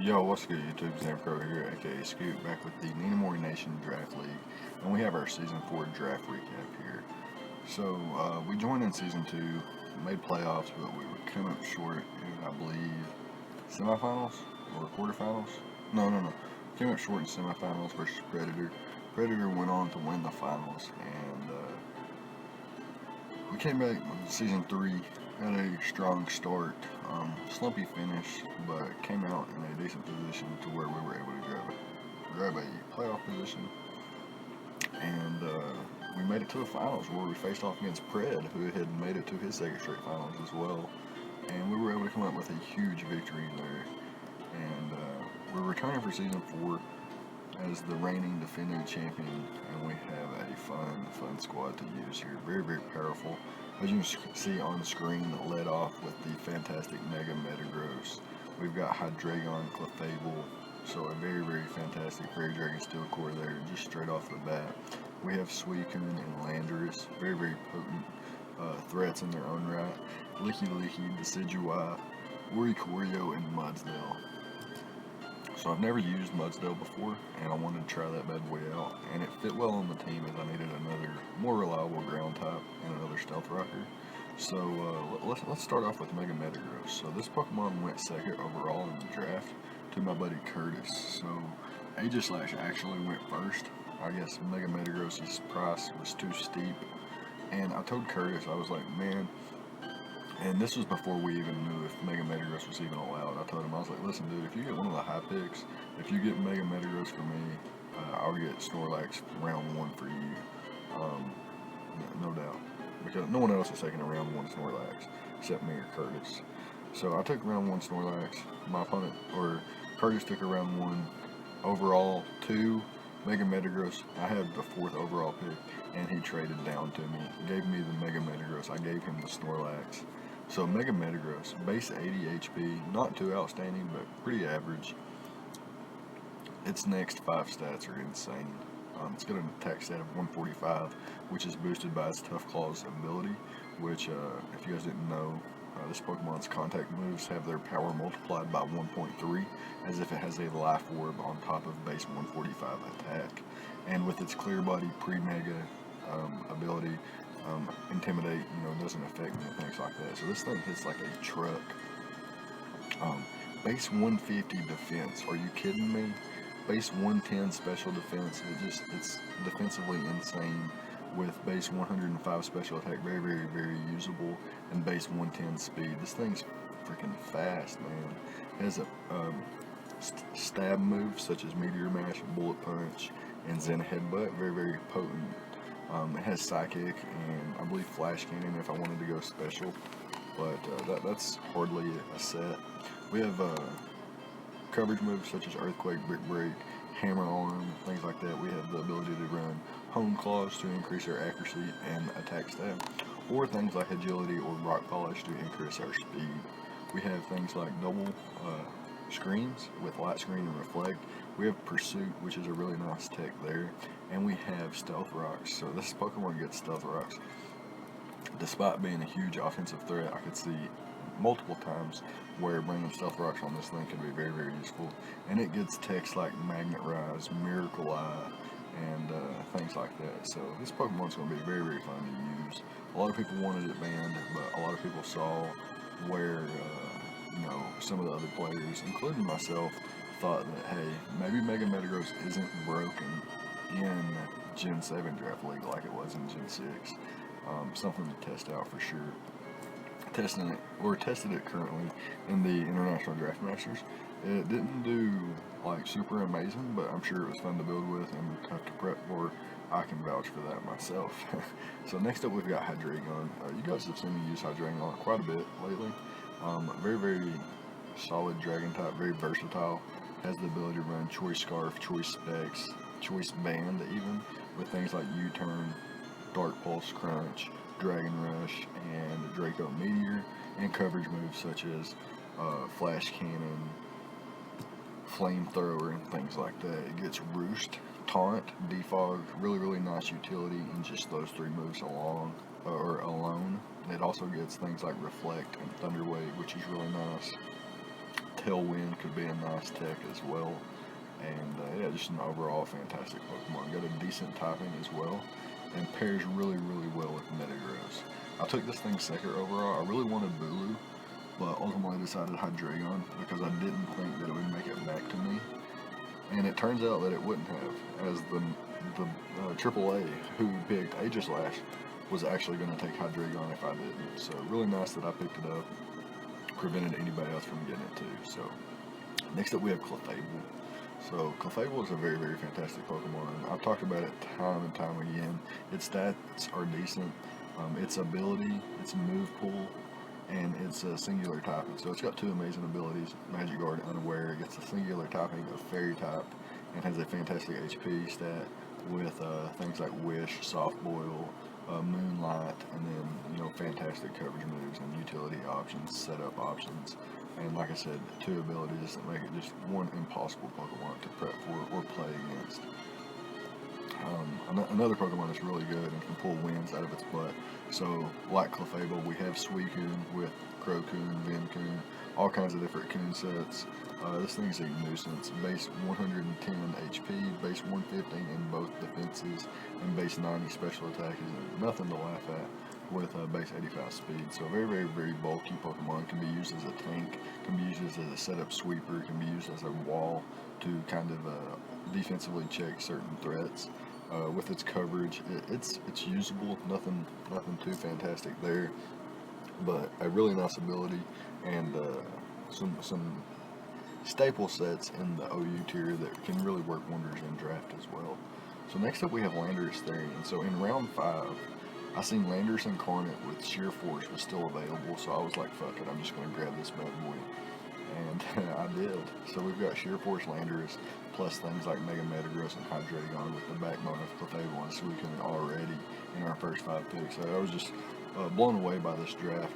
Yo, what's good YouTube? ZAMCRO here, aka Scoot, back with the Ninamori Nation Draft League, and we have our Season 4 draft recap here. So, we joined in Season 2, made playoffs, but we were coming up short in, I believe, semifinals or quarterfinals? No. Came up short in semifinals versus Predator. Predator went on to win the finals, and we came back in Season 3, had a strong start, slumpy finish, but came out in a decent position to where we were able to grab a playoff position, and we made it to the finals where we faced off against Pred, who had made it to his second straight finals as well, and we were able to come up with a huge victory there, and we're returning for Season 4 as the reigning defending champion, and we have a fun squad to use here. Very powerful. As you can see on the screen, led off with the fantastic Mega Metagross. We've got Hydreigon, Clefable, so a very fantastic Fairy Dragon Steel Core there, just straight off the bat. We have Suicune and Landorus, very potent threats in their own right. Licky, Decidueye, Oricorio, and Mudsdale. So I've never used Mudsdale before, and I wanted to try that bad boy out, and it fit well on the team as I needed another more reliable ground type and another Stealth Rocker. So let's start off with Mega Metagross. So this Pokemon went second overall in the draft to my buddy Curtis. So Aegislash actually went first. I guess Mega Metagross's price was too steep, and I told Curtis, I was like, man. And this was before we even knew if Mega Metagross was even allowed. I told him, I was like, listen, dude, if you get one of the high picks, if you get Mega Metagross for me, I'll get Snorlax round 1 for you. No doubt. Because no one else is taking a round 1 Snorlax except me or Curtis. So I took round 1 Snorlax. My opponent, or Curtis, took a round 1 overall 2 Mega Metagross. I had the 4th overall pick, and he traded down to me. Gave me the Mega Metagross. I gave him the Snorlax. So Mega Metagross, base 80 HP, not too outstanding, but pretty average. Its next 5 stats are insane. It's got an attack stat of 145, which is boosted by its Tough Claws ability, which, if you guys didn't know, this Pokemon's contact moves have their power multiplied by 1.3, as if it has a Life Orb on top of base 145 attack. And with its Clear Body pre-Mega ability, Intimidate, doesn't affect me and things like that. So this thing hits like a truck. Base 150 defense. Are you kidding me? Base 110 special defense. It's defensively insane. With base 105 special attack, very usable, and base 110 speed. This thing's freaking fast, man. It has a stab moves such as Meteor Mash, Bullet Punch, and Zen Headbutt. Very potent. It has Psychic and I believe Flash Cannon if I wanted to go special, but that's hardly a set. We have coverage moves such as Earthquake, Brick Break, Hammer Arm, things like that. We have the ability to run Hone Claws to increase our accuracy and attack stat, or things like Agility or Rock Polish to increase our speed. We have things like double screens with Light Screen and Reflect. We have Pursuit, which is a really nice tech there, and we have Stealth Rocks. So this Pokemon gets Stealth Rocks. Despite being a huge offensive threat, I could see multiple times where bringing Stealth Rocks on this thing can be very useful, and it gets techs like Magnet Rise, Miracle Eye, and things like that. So this Pokemon's going to be very fun to use. A lot of people wanted it banned, but a lot of people saw where some of the other players, including myself, thought that, hey, maybe Mega Metagross isn't broken in Gen 7 Draft League like it was in Gen 6. Something to test out for sure. Tested it currently in the International Draft Masters. It didn't do like super amazing, but I'm sure it was fun to build with and tough to prep for. I can vouch for that myself. So next up we've got Hydreigon. You guys have seen me use Hydreigon quite a bit lately. Very solid dragon type, very versatile. Has the ability to run Choice Scarf, Choice Specs, Choice Band even, with things like U-Turn, Dark Pulse, Crunch, Dragon Rush, and Draco Meteor, and coverage moves such as Flash Cannon, Flamethrower, and things like that. It gets Roost, Taunt, Defog, really nice utility in just those 3 moves alone. It also gets things like Reflect and Thunder Wave, which is really nice. Tailwind could be a nice tech as well. And yeah, just an overall fantastic Pokemon. Got a decent typing as well, and pairs really, really well with Metagross. I took this thing second overall. I really wanted Bulu, but ultimately decided Hydreigon because I didn't think that it would make it back to me. And it turns out that it wouldn't have, as the AAA who picked Aegislash was actually going to take Hydreigon if I didn't. So really nice that I picked it up, prevented anybody else from getting it too. So next up we have Clefable. So Clefable is a very, very fantastic Pokemon. I've talked about it time and time again. Its stats are decent. Its ability, its move pool, and it's a singular typing. So it's got two amazing abilities. Magic Guard, Unaware. It gets a singular typing of Fairy type and has a fantastic HP stat with things like Wish, Soft Boil, Moonlight, and then fantastic coverage moves and utility options, setup options. And like I said, two abilities that make it just one impossible Pokemon to prep for or play against. Another Pokemon that's really good and can pull wins out of its butt. So, like Clefable, we have Suicune with Crocoon, Vencoon, all kinds of different Coon sets. This thing's a nuisance. Base 110 HP, base 115 in both defenses, and base 90 special attack is nothing to laugh at with base 85 speed. So very, very, very bulky Pokemon. Can be used as a tank, can be used as a setup sweeper, can be used as a wall to kind of defensively check certain threats. With its coverage, it's usable. Nothing too fantastic there, but a really nice ability and some staple sets in the OU tier that can really work wonders in draft as well. So next up we have Landorus Therian. So in round 5, I seen Landorus Incarnate with Sheer Force was still available, so I was like, fuck it, I'm just going to grab this bad boy. And I did. So we've got Sheer Force Landorus, plus things like Mega Metagross and Hydreigon with the backbone of Clefable and Suicune already in our first 5 picks. So I was just blown away by this draft.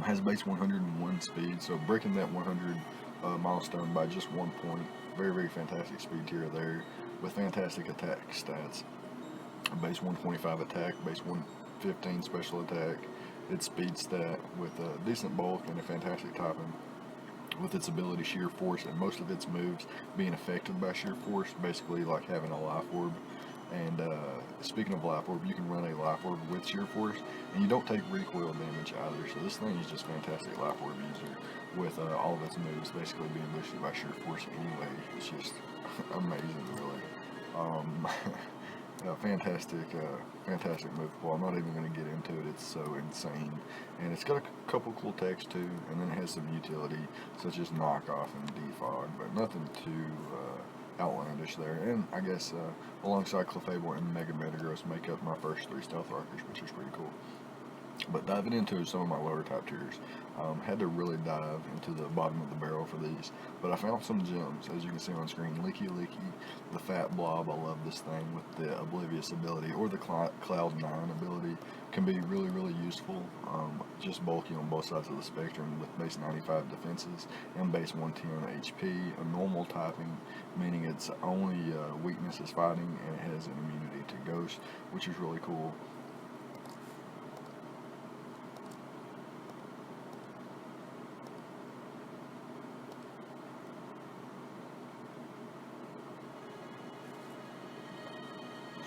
Has base 101 speed, so breaking that 100 milestone by just 1 point. Very, very fantastic speed tier there with fantastic attack stats. Base 125 attack, base 115 special attack. Its speed stat with a decent bulk and a fantastic typing. With its ability Sheer Force and most of its moves being affected by Sheer Force, basically like having a Life Orb. And speaking of Life Orb, you can run a Life Orb with Sheer Force, and you don't take recoil damage either. So this thing is just fantastic Life Orb user with all of its moves basically being boosted by Sheer Force anyway. It's just amazing, really. Fantastic move pool. I'm not even going to get into it. It's so insane, and it's got a couple cool techs too, and then it has some utility such as knockoff and defog, but nothing too outlandish there. And I guess alongside Clefable and Mega Metagross make up my first 3 Stealth Rockers, which is pretty cool. But diving into some of my lower top tiers, had to really dive into the bottom of the barrel for these. But I found some gems, as you can see on screen. Licky Licky, the Fat Blob, I love this thing with the Oblivious ability, or the Cloud 9 ability, can be really, really useful. Just bulky on both sides of the spectrum with base 95 defenses and base 110 HP, a normal typing, meaning its only weakness is fighting, and it has an immunity to Ghost, which is really cool.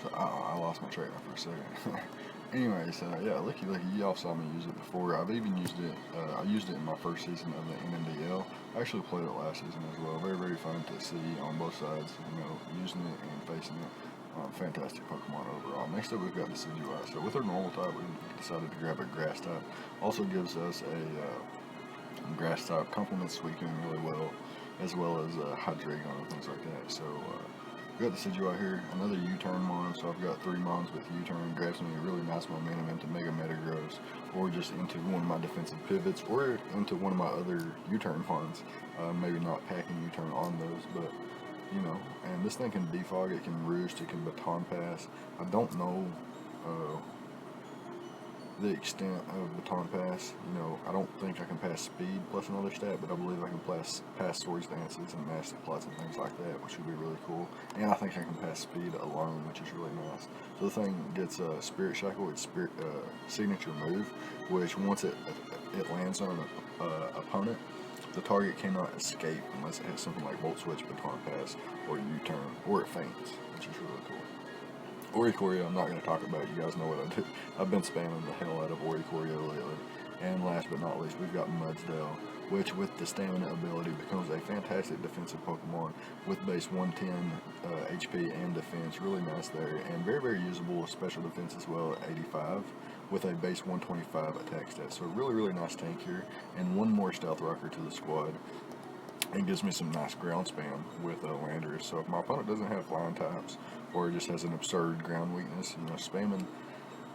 So I lost my train for a second. Anyways, yeah, Licky Licky, y'all saw me use it before. I've even used it, I used it in my first season of the NNDL. I actually played it last season as well. Very, very fun to see on both sides, using it and facing it. Fantastic Pokemon overall. Next up, we've got the Decidueye. So with our normal type, we decided to grab a Grass type. Also gives us a Grass type, complements Suicune really well as Hydreigon and things like that. So, we got the Decidueye here, another U-turn mon, so I've got 3 mons with U-turn, grabs me a really nice momentum into Mega Metagross, or just into one of my defensive pivots, or into one of my other U-turn mons. Maybe not packing U-turn on those, but, and this thing can defog, it can roost, it can baton pass. I don't know the extent of baton pass. I don't think I can pass speed plus another stat, but I believe I can pass Swords Dances and Master Plots and things like that, which would be really cool. And I think I can pass speed alone, which is really nice. So the thing gets Spirit Shackle, its signature move, which once it lands on an opponent, The target cannot escape unless it has something like Volt Switch, Baton Pass, or U-Turn, or it faints, which is really cool. Raikougars, I'm not going to talk about. You guys know what I do. I've been spamming the hell out of Raikougars lately. And last but not least, we've got Mudsdale, which with the stamina ability becomes a fantastic defensive Pokemon with base 110 HP and defense. Really nice there, and very, very usable with special defense as well at 85 with a base 125 attack stat. So really, really nice tank here, and one more Stealth Rocker to the squad. And gives me some nice ground spam with Landorus. So if my opponent doesn't have flying types or just has an absurd ground weakness, spamming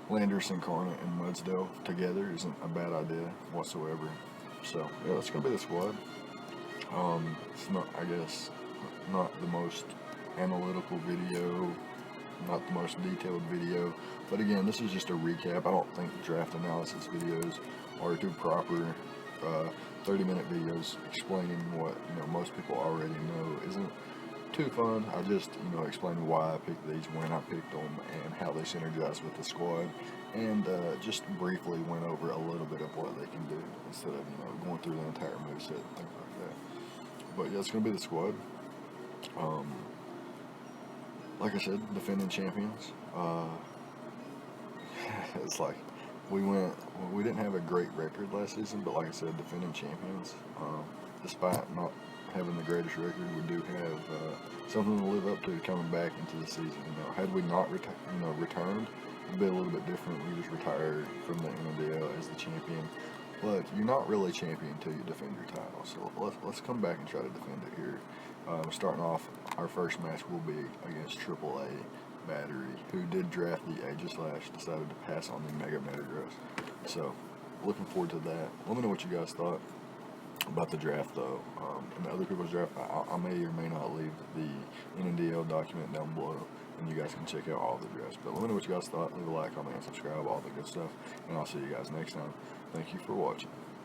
Landorus, Incarnate, and Mudsdale together isn't a bad idea whatsoever. So yeah, that's gonna be the squad. It's not, I guess, not the most analytical video, not the most detailed video, but again, this is just a recap. I don't think draft analysis videos are too proper. 30-minute videos explaining what most people already know isn't too fun. I just explained why I picked these, when I picked them, and how they synergize with the squad, and just briefly went over a little bit of what they can do instead of going through the entire moveset and things like that. But yeah, it's gonna be the squad. Like I said, defending champions. It's like we didn't have a great record last season, but like I said, defending champions. Despite not having the greatest record, we do have something to live up to coming back into the season. Had we not returned, it'd be a little bit different. We just retired from the NNDL as the champion, but you're not really champion until you defend your title. So let's come back and try to defend it here. Starting off, our first match will be against AAA Battery, who did draft the Aegislash, decided to pass on the Mega Metagross. So, looking forward to that. Let me know what you guys thought about the draft, though. And the other people's draft, I may or may not leave the NNDL document down below, and you guys can check out all the drafts. But let me know what you guys thought. Leave a like, comment, and subscribe, all the good stuff. And I'll see you guys next time. Thank you for watching.